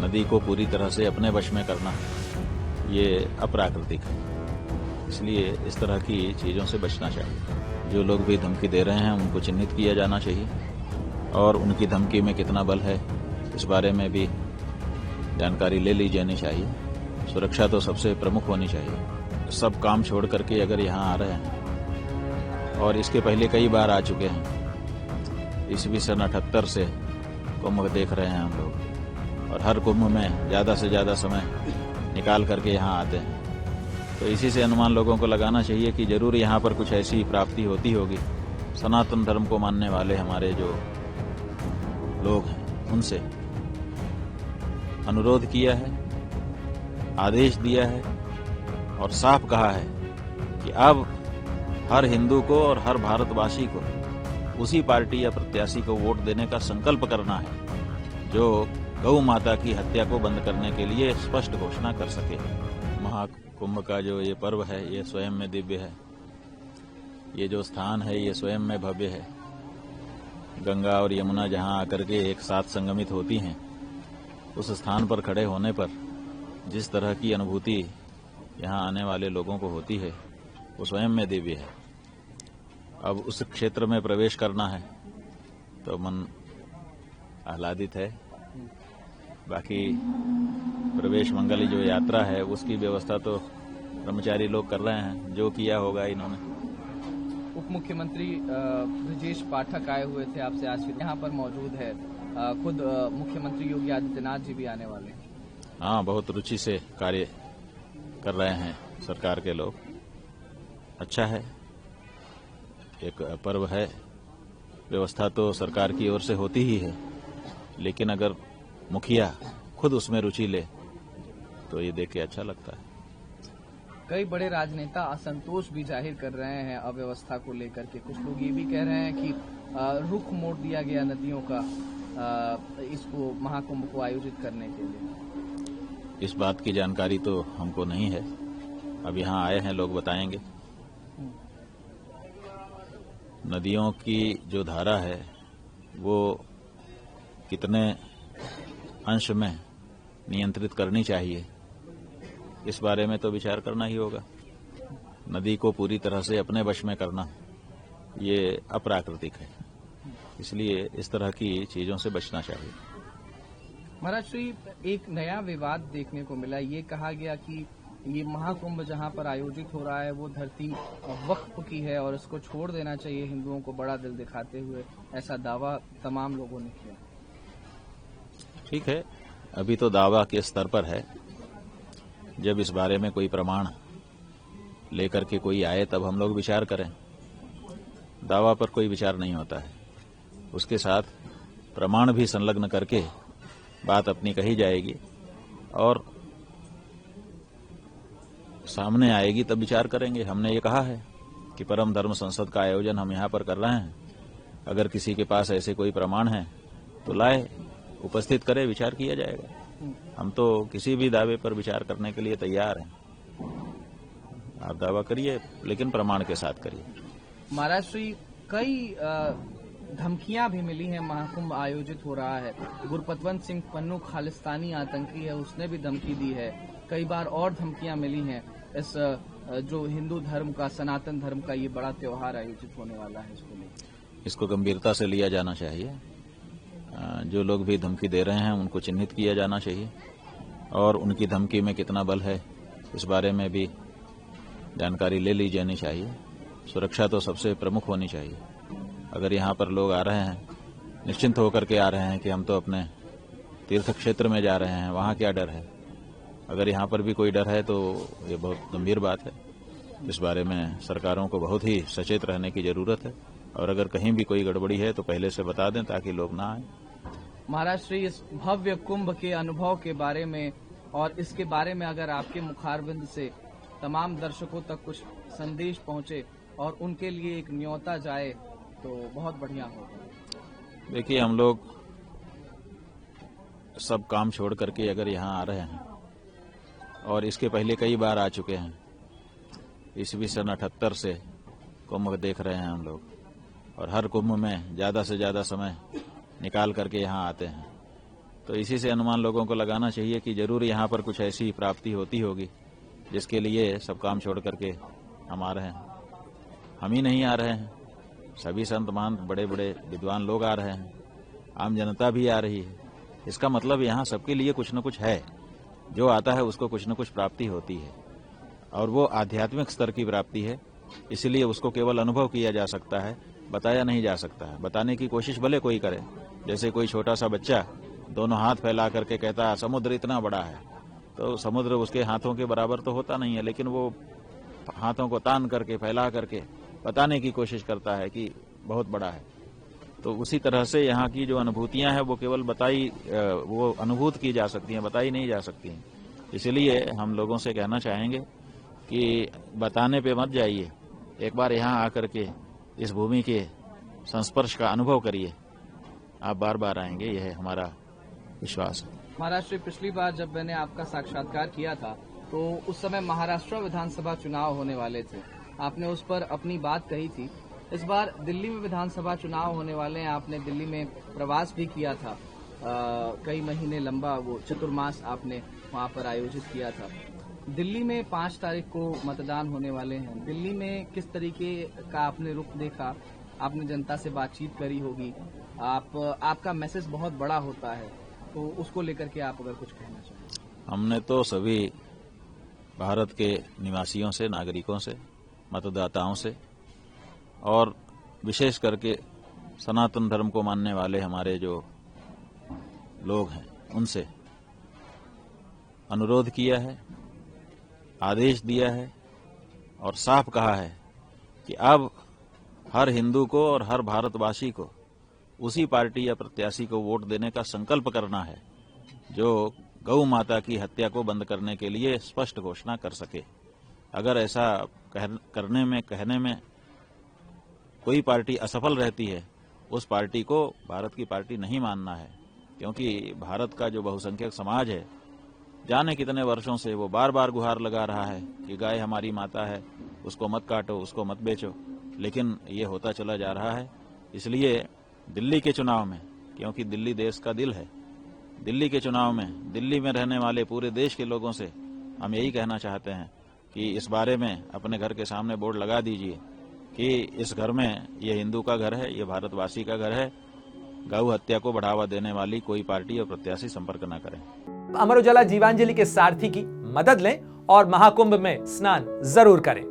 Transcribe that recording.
नदी को पूरी तरह से अपने वश में करना ये अप्राकृतिक है। इसलिए इस तरह की चीज़ों से बचना चाहिए। जो लोग भी धमकी दे रहे हैं उनको चिन्हित किया जाना चाहिए और उनकी धमकी में कितना बल है इस बारे में भी जानकारी ले ली जानी चाहिए। सुरक्षा तो सबसे प्रमुख होनी चाहिए। सब काम छोड़ करके अगर यहाँ आ रहे हैं और इसके पहले कई बार आ चुके हैं, ईस्वी सन 78 से कुंभ देख रहे हैं हम लोग और हर कुंभ में ज़्यादा से ज़्यादा समय निकाल करके यहाँ आते हैं, तो इसी से अनुमान लोगों को लगाना चाहिए कि जरूर यहाँ पर कुछ ऐसी प्राप्ति होती होगी। सनातन धर्म को मानने वाले हमारे जो लोग हैं उनसे अनुरोध किया है, आदेश दिया है और साफ कहा है कि अब हर हिंदू को और हर भारतवासी को उसी पार्टी या प्रत्याशी को वोट देने का संकल्प करना है जो गौ माता की हत्या को बंद करने के लिए स्पष्ट घोषणा कर सके। महाकुंभ का जो ये पर्व है ये स्वयं में दिव्य है। ये जो स्थान है ये स्वयं में भव्य है। गंगा और यमुना जहां आकर के एक साथ संगमित होती हैं, उस स्थान पर खड़े होने पर जिस तरह की अनुभूति यहाँ आने वाले लोगों को होती है वो स्वयं में दिव्य है। अब उस क्षेत्र में प्रवेश करना है तो मन आह्लादित है। बाकी प्रवेश मंगली जो यात्रा है उसकी व्यवस्था तो कर्मचारी लोग कर रहे हैं, जो किया होगा इन्होंने। उप मुख्यमंत्री ब्रजेश पाठक आए हुए थे आपसे आज यहाँ पर मौजूद है। खुद मुख्यमंत्री योगी आदित्यनाथ जी भी आने वाले हैं। हाँ, बहुत रुचि से कार्य कर रहे हैं सरकार के लोग। अच्छा है, एक पर्व है, व्यवस्था तो सरकार की ओर से होती ही है, लेकिन अगर मुखिया खुद उसमें रुचि ले तो ये देख के अच्छा लगता है। कई बड़े राजनेता असंतोष भी जाहिर कर रहे हैं अव्यवस्था को लेकर के। कुछ लोग ये भी कह रहे हैं कि रुख मोड़ दिया गया नदियों का इसको महाकुंभ को आयोजित करने के लिए। इस बात की जानकारी तो हमको नहीं है, अब यहाँ आए हैं लोग बताएंगे। नदियों की जो धारा है वो कितने अंश में नियंत्रित करनी चाहिए इस बारे में तो विचार करना ही होगा। नदी को पूरी तरह से अपने वश में करना ये अप्राकृतिक है, इसलिए इस तरह की चीजों से बचना चाहिए। महाराज श्री, एक नया विवाद देखने को मिला। ये कहा गया कि ये महाकुंभ जहां पर आयोजित हो रहा है वो धरती वक्फ की है और इसको छोड़ देना चाहिए हिंदुओं को, बड़ा दिल दिखाते हुए ऐसा दावा तमाम लोगों ने किया। ठीक है, अभी तो दावा के स्तर पर है। जब इस बारे में कोई प्रमाण लेकर के कोई आए तब हम लोग विचार करें। दावा पर कोई विचार नहीं होता है, उसके साथ प्रमाण भी संलग्न करके बात अपनी कही जाएगी और सामने आएगी तब विचार करेंगे। हमने ये कहा है कि परम धर्म संसद का आयोजन हम यहाँ पर कर रहे हैं, अगर किसी के पास ऐसे कोई प्रमाण है तो लाए, उपस्थित करे, विचार किया जाएगा। हम तो किसी भी दावे पर विचार करने के लिए तैयार हैं। आप दावा करिए लेकिन प्रमाण के साथ करिए। महाराज श्री, कई धमकियां भी मिली हैं। महाकुंभ आयोजित हो रहा है, गुरपतवंत सिंह पन्नू खालिस्तानी आतंकी है, उसने भी धमकी दी है। कई बार और धमकियां मिली हैं। इस जो हिंदू धर्म का, सनातन धर्म का ये बड़ा त्योहार आयोजित होने वाला है, इसको लेकर इसको गंभीरता से लिया जाना चाहिए। जो लोग भी धमकी दे रहे हैं उनको चिन्हित किया जाना चाहिए और उनकी धमकी में कितना बल है इस बारे में भी जानकारी ले ली जानी चाहिए। सुरक्षा तो सबसे प्रमुख होनी चाहिए। अगर यहाँ पर लोग आ रहे हैं निश्चिंत होकर के आ रहे हैं कि हम तो अपने तीर्थ क्षेत्र में जा रहे हैं, वहाँ क्या डर है। अगर यहाँ पर भी कोई डर है तो ये बहुत गंभीर बात है। इस बारे में सरकारों को बहुत ही सचेत रहने की जरूरत है और अगर कहीं भी कोई गड़बड़ी है तो पहले से बता दें ताकि लोग ना आए। महाराज श्री, इस भव्य कुंभ के अनुभव के बारे में और इसके बारे में अगर आपके मुखारबिंद से तमाम दर्शकों तक कुछ संदेश पहुंचे और उनके लिए एक न्योता जाए तो बहुत बढ़िया होगा। देखिए, हम लोग सब काम छोड़ करके अगर यहाँ आ रहे हैं और इसके पहले कई बार आ चुके हैं, ईस्वी सन 78 से कुंभ देख रहे हैं हम लोग और हर कुंभ में ज़्यादा से ज़्यादा समय निकाल करके यहाँ आते हैं, तो इसी से अनुमान लोगों को लगाना चाहिए कि जरूर यहाँ पर कुछ ऐसी प्राप्ति होती होगी जिसके लिए सब काम छोड़ करके हम आ रहे हैं। हम ही नहीं आ रहे हैं, सभी संत महंत बड़े बड़े विद्वान लोग आ रहे हैं, आम जनता भी आ रही है। इसका मतलब यहाँ सबके लिए कुछ न कुछ है, जो आता है उसको कुछ न कुछ प्राप्ति होती है और वो आध्यात्मिक स्तर की प्राप्ति है। इसलिए उसको केवल अनुभव किया जा सकता है, बताया नहीं जा सकता है। बताने की कोशिश भले कोई करे, जैसे कोई छोटा सा बच्चा दोनों हाथ फैला करके कहता है समुद्र इतना बड़ा है, तो समुद्र उसके हाथों के बराबर तो होता नहीं है, लेकिन वो हाथों को तान करके फैला करके बताने की कोशिश करता है कि बहुत बड़ा है। तो उसी तरह से यहाँ की जो अनुभूतियां हैं वो केवल वो अनुभूत की जा सकती हैं, बताई नहीं जा सकती हैं। इसलिए हम लोगों से कहना चाहेंगे कि बताने पे मत जाइए, एक बार यहाँ आकर के इस भूमि के संस्पर्श का अनुभव करिए, आप बार बार आएंगे, यह हमारा विश्वास है। महाराज, पिछली बार जब मैंने आपका साक्षात्कार किया था तो उस समय महाराष्ट्र विधानसभा चुनाव होने वाले थे, आपने उस पर अपनी बात कही थी। इस बार दिल्ली में विधानसभा चुनाव होने वाले हैं, आपने दिल्ली में प्रवास भी किया था, कई महीने लंबा वो चतुर्मास आपने वहां पर आयोजित किया था। दिल्ली में 5 तारीख को मतदान होने वाले हैं, दिल्ली में किस तरीके का आपने रुख देखा, आपने जनता से बातचीत करी होगी, आपका मैसेज बहुत बड़ा होता है, तो उसको लेकर के आप अगर कुछ कहना चाहें। हमने तो सभी भारत के निवासियों से, नागरिकों से, मतदाताओं से और विशेष करके सनातन धर्म को मानने वाले हमारे जो लोग हैं उनसे अनुरोध किया है, आदेश दिया है और साफ कहा है कि अब हर हिंदू को और हर भारतवासी को उसी पार्टी या प्रत्याशी को वोट देने का संकल्प करना है जो गौ माता की हत्या को बंद करने के लिए स्पष्ट घोषणा कर सके। अगर ऐसा कहने में कोई पार्टी असफल रहती है, उस पार्टी को भारत की पार्टी नहीं मानना है, क्योंकि भारत का जो बहुसंख्यक समाज है, जाने कितने वर्षों से वो बार बार गुहार लगा रहा है कि गाय हमारी माता है, उसको मत काटो, उसको मत बेचो, लेकिन ये होता चला जा रहा है। इसलिए दिल्ली के चुनाव में, क्योंकि दिल्ली देश का दिल है, दिल्ली के चुनाव में दिल्ली में रहने वाले पूरे देश के लोगों से हम यही कहना चाहते हैं कि इस बारे में अपने घर के सामने बोर्ड लगा दीजिए कि इस घर में ये हिंदू का घर है, ये भारतवासी का घर है, गौ हत्या को बढ़ावा देने वाली कोई पार्टी और प्रत्याशी संपर्क न करें। अमर उजाला जीवांजलि के सारथी की मदद लें और महाकुंभ में स्नान जरूर करें।